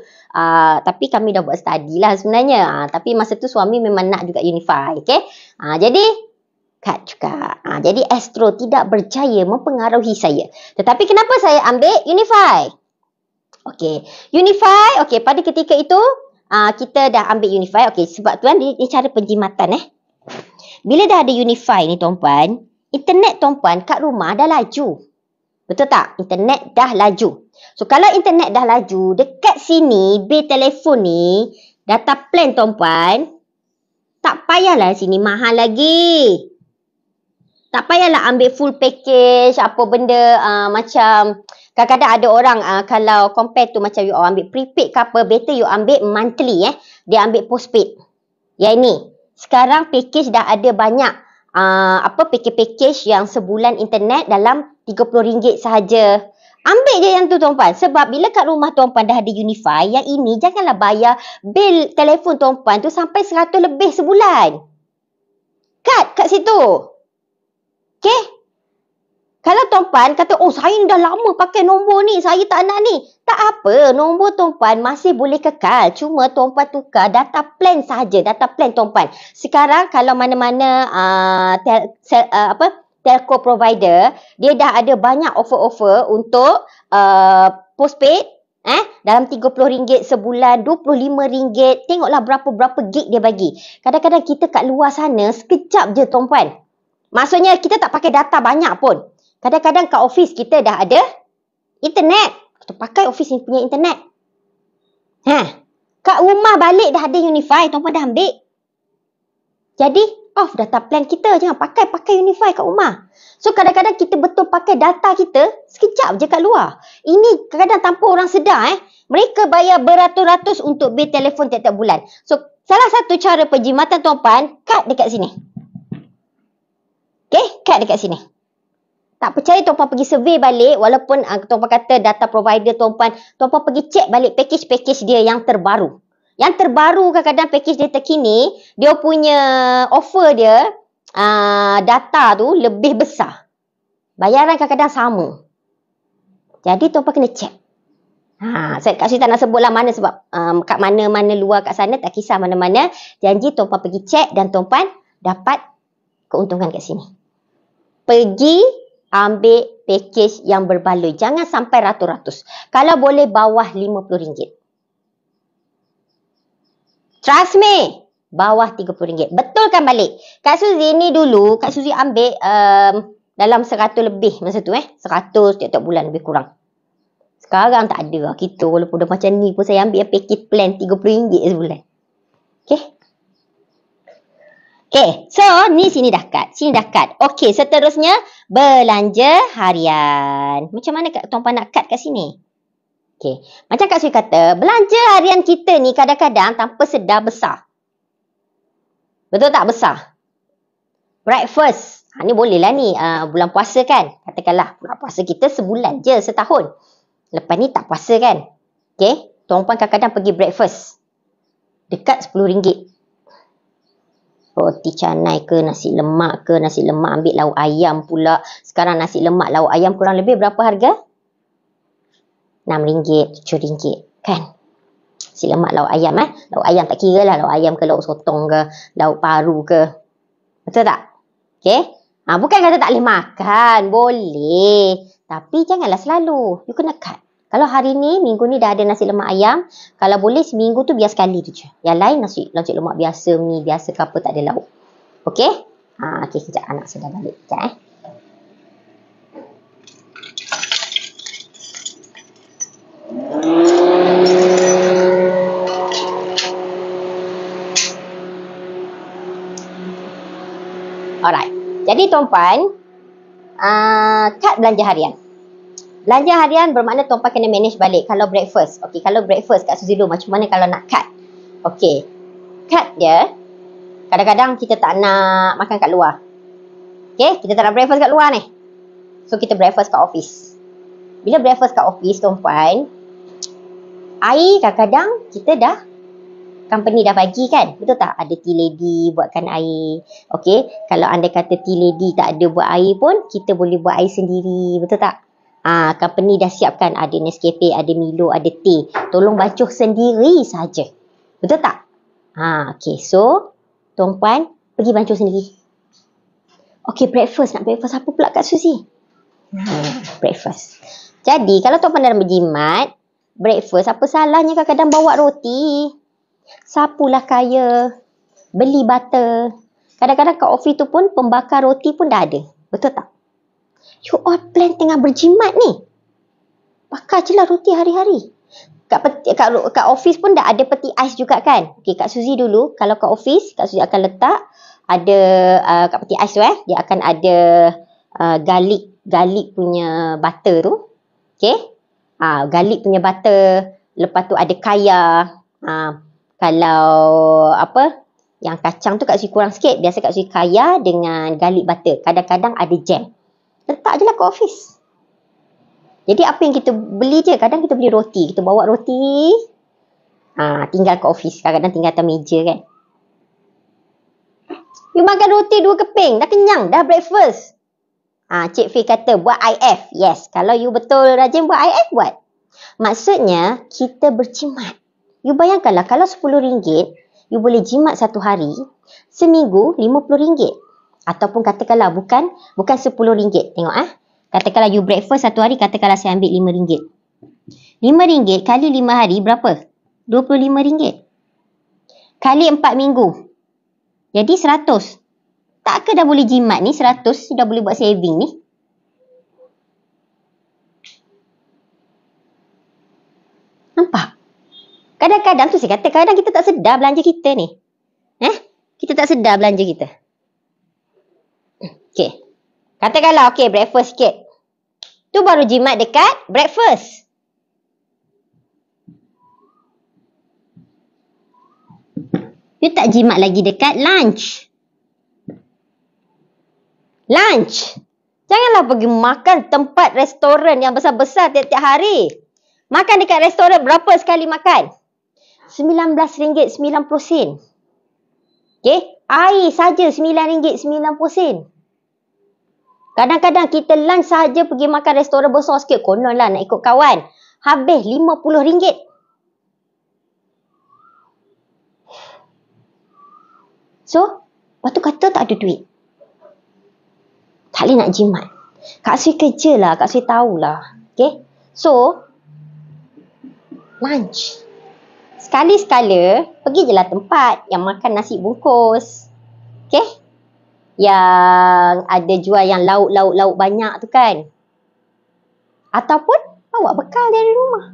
Tapi kami dah buat study lah sebenarnya. Tapi masa tu suami memang nak juga Unify. Okay. Jadi cut juga. Jadi Astro tidak berjaya mempengaruhi saya. Tetapi kenapa saya ambil Unify? Okay. Unify. Okay. Pada ketika itu kita dah ambil Unify. Okey, sebab tuan ni cara penjimatan Bila dah ada Unify ni tuan-puan, internet tuan-puan kat rumah dah laju. Betul tak? Internet dah laju. So kalau internet dah laju, dekat sini bil telefon ni, data plan tuan-puan, tak payahlah sini mahal lagi. Tak payahlah ambil full package apa benda macam kadang-kadang ada orang kalau compare tu macam you ambil prepaid ke apa, better you ambil monthly dia ambil postpaid. Yang ini. Sekarang package dah ada banyak package yang sebulan internet dalam RM30 sahaja. Ambil je yang tu tuan-puan. Sebab bila kat rumah tuan-puan dah ada Unify, yang ini janganlah bayar bil telefon tuan-puan tu sampai RM100 lebih sebulan. Kat situ. Okay? Kalau tuan-puan kata, saya ni dah lama pakai nombor ni, saya tak nak ni. Tak apa, nombor tuan-puan masih boleh kekal. Cuma tuan-puan tukar data plan sahaja, data plan tuan-puan. Sekarang kalau mana-mana telco provider, dia dah ada banyak offer-offer untuk postpaid. Dalam RM30 sebulan, RM25. Tengoklah berapa gig dia bagi. Kadang-kadang kita kat luar sana, sekejap je tuan-puan. Maksudnya kita tak pakai data banyak pun. Kadang-kadang kat office kita dah ada internet. Kita pakai office ni punya internet. Kat rumah balik dah ada Unify. Tuan-puan dah ambil. Jadi off data plan kita. Jangan pakai Unify kat rumah. So kadang-kadang kita betul pakai data kita sekejap je kat luar. Ini kadang-kadang tanpa orang sedar. Mereka bayar beratus-ratus untuk bil telefon tiap-tiap bulan. So salah satu cara penjimatan tuan-puan, cut dekat sini. Okay, cut dekat sini. Tak percaya tuan-puan pergi survey balik walaupun tuan-puan kata data provider tuan-puan pergi cek balik package dia yang terbaru. Yang terbaru kadang-kadang package dia terkini, dia punya offer dia data tu lebih besar. Bayaran kadang-kadang sama. Jadi tuan-puan kena cek. Saya kat sini tak nak sebut lah mana sebab kat mana-mana luar kat sana tak kisah mana-mana. Janji tuan-puan pergi cek dan tuan-puan dapat keuntungan kat sini. Pergi ambil package yang berbaloi. Jangan sampai ratus-ratus. Kalau boleh bawah RM50. Trust me. Bawah RM30. Betulkan balik. Kak Suzy ni dulu, Kak Suzy ambil dalam 100 lebih masa tu 100 tiap-tiap bulan lebih kurang. Sekarang tak ada lah kita. Walaupun dah macam ni pun saya ambil package plan RM30 sebulan. Okay. Okay, so ni sini dah cut. Sini dah cut. Okay, seterusnya belanja harian. Macam mana tuan-puan nak cut kat sini? Okay, macam Kak Sui kata, belanja harian kita ni kadang-kadang tanpa sedar besar. Betul tak besar? breakfast. Ni boleh lah ni. Bulan puasa kan. Katakanlah bulan puasa kita sebulan je, setahun. Lepas ni tak puasa kan. Okay. Tuan-puan kadang-kadang pergi breakfast. Dekat RM10. Roti canai ke, nasi lemak ke, nasi lemak ambil lauk ayam pula. Sekarang nasi lemak lauk ayam kurang lebih berapa harga? RM6, RM7. Kan? Nasi lemak lauk ayam Lauk ayam tak kira lah. Lauk ayam ke, lauk sotong ke, lauk paru ke. Betul tak? Okay? Bukan kata tak boleh makan. Boleh. Tapi janganlah selalu. You kena cut. Kalau hari ni, minggu ni dah ada nasi lemak ayam. Kalau boleh seminggu tu biar sekali tu je. Yang lain nasi lemak biasa, mi biasa ke apa tak ada lauk. Okay? Okay, sekejap. Anak sudah balik. Sekejap Alright. Jadi tuan-puan, cut belanja harian. Belanja harian bermakna tuan-puan kena manage balik. Kalau breakfast. Okey, kalau breakfast kat Suzy dulu, macam mana kalau nak cut? Okey. Cut dia, kadang-kadang kita tak nak makan kat luar. Okey, kita tak nak breakfast kat luar ni. So, kita breakfast kat office. Bila breakfast kat office, tuan-puan, air kadang-kadang kita dah, company dah bagi kan? Betul tak? Ada tea lady buatkan air. Okey, kalau anda kata tea lady tak ada buat air pun, kita boleh buat air sendiri. Betul tak? Company dah siapkan, ada Nescafe, ada Milo, ada teh. Tolong basuh sendiri saja. Betul tak? Okey, so tuan-puan pergi basuh sendiri. Okey, breakfast. Nak breakfast apa pula Kak Suzy? Breakfast. Jadi, kalau tuan-puan dalam berjimat, breakfast, apa salahnya kadang-kadang bawa roti? Sapulah kaya. Beli butter. Kadang-kadang kat office tu pun pembakar roti pun dah ada. Betul tak? You all plan tengah berjimat ni. Bakar je lah roti hari-hari. Kat office pun dah ada peti ais juga kan. Okay, Kak Suzy dulu, kalau kat office, Kak Suzy akan letak ada kat peti ais tu dia akan ada garlic punya butter tu. Okay. Garlic punya butter. Lepas tu ada kaya. Kalau apa, yang kacang tu Kak Suzy kurang sikit. Biasa Kak Suzy kaya dengan garlic butter. Kadang-kadang ada jam. Letak je lah ke office. Jadi apa yang kita beli je. Kadang kita beli roti. Kita bawa roti. Tinggal ke office. Kadang-kadang tinggal atas meja kan. You makan roti 2 keping. Dah kenyang. Dah breakfast. Cik Fee kata buat IF. Yes. Kalau you betul rajin buat IF, buat. Maksudnya kita berjimat. You bayangkanlah kalau RM10 you boleh jimat satu hari. Seminggu RM50. Ataupun katakanlah bukan RM10. Tengok Katakanlah you breakfast satu hari, katakanlah saya ambil RM5. RM5 kali 5 hari berapa? RM25. Kali 4 minggu. Jadi 100. Tak ke dah boleh jimat ni 100, dah boleh buat saving ni? Nampak? Kadang-kadang tu saya kata, kadang kita tak sedar belanja kita ni. Kita tak sedar belanja kita. Okay. Katakanlah, okay, breakfast sikit. Tu baru jimat dekat breakfast. You tak jimat lagi dekat lunch. Lunch. Janganlah pergi makan tempat restoran yang besar-besar tiap-tiap hari. Makan dekat restoran berapa sekali makan? RM19.90. Okay. Air saja RM9.90. Kadang-kadang kita lunch saja pergi makan restoran besar sikit. Konon lah nak ikut kawan. Habis RM50. So, lepas tu kata tak ada duit. Tak boleh nak jimat. Kak Sui kerja lah. Kak Sui tahulah. Okay. So, lunch. Sekali-sekala, pergi je lah tempat yang makan nasi bungkus. Okay. Yang ada jual yang lauk banyak tu kan. Ataupun bawa bekal dari rumah.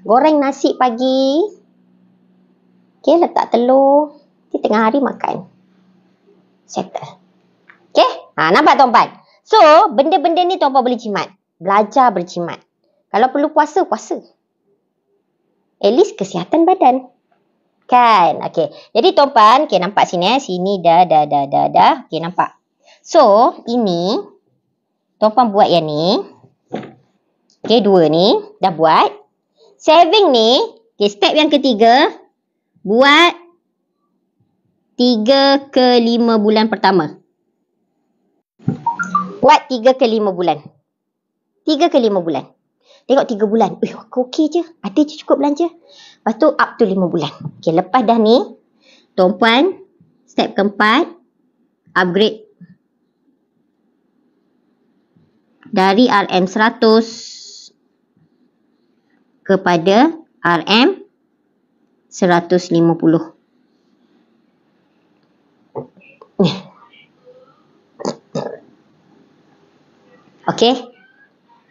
Goreng nasi pagi. Okay, letak telur. Di tengah hari makan. Settle. Okay, nampak tuan-puan? So, benda-benda ni tuan-puan boleh jimat. Belajar berjimat. Kalau perlu puasa, puasa. At least kesihatan badan. Kan? Okey. Jadi tuan-puan, okey nampak sini Sini dah. Okey nampak. So, ini tuan-puan buat yang ni. Okey, 2 ni dah buat. Saving ni, okey step yang ketiga, buat 3 ke 5 bulan pertama. Buat 3 ke 5 bulan. 3 ke 5 bulan. Tengok 3 bulan. Aku okey je. Ada je cukup belanja. Lepas tu up to 5 bulan. Okey, lepas dah ni, tuan-puan, step keempat, upgrade dari RM100 kepada RM150. Okey.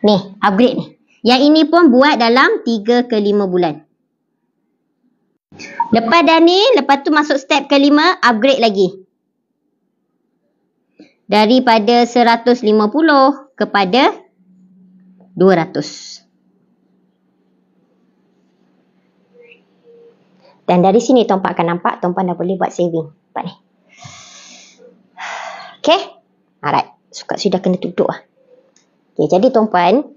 Ni, upgrade ni. Yang ini pun buat dalam 3 ke 5 bulan. Lepas dah ni, lepas tu masuk step ke-5, upgrade lagi. Daripada 150 kepada 200. Dan dari sini tuan-puan akan nampak, tuan-puan dah boleh buat saving. Nampak ni. Okey? Alright. Sudah kena duduk lah. Okey, jadi tuan-puan.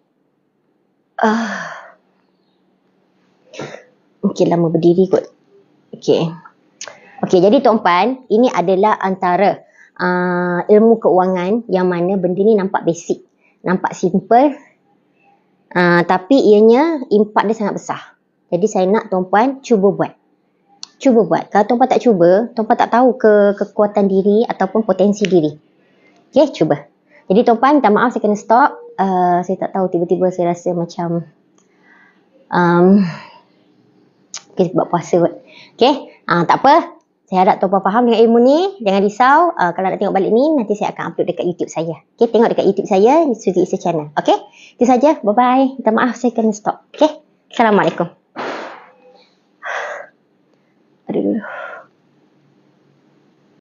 Mungkin lama berdiri kot. Okey. Okey, jadi tuan-puan, ini adalah antara ilmu keuangan yang mana benda ni nampak basic. Nampak simple. Tapi ianya impak dia sangat besar. Jadi saya nak tuan-puan cuba buat. Cuba buat. Kalau tuan-puan tak cuba, tuan-puan tak tahu kekuatan diri ataupun potensi diri. Okey, cuba. Jadi tuan-puan, minta maaf saya kena stop. Saya tak tahu, tiba-tiba saya rasa macam sebab puasa kot. Okey, tak apa. Saya harap tuan-puan faham dengan ilmu ni. Jangan risau. Kalau nak tengok balik ni, nanti saya akan upload dekat YouTube saya. Okey, tengok dekat YouTube saya, Suzy Isa Channel. Okey, itu saja. Bye-bye. Minta maaf saya kena stop. Okey, Assalamualaikum. Aduh.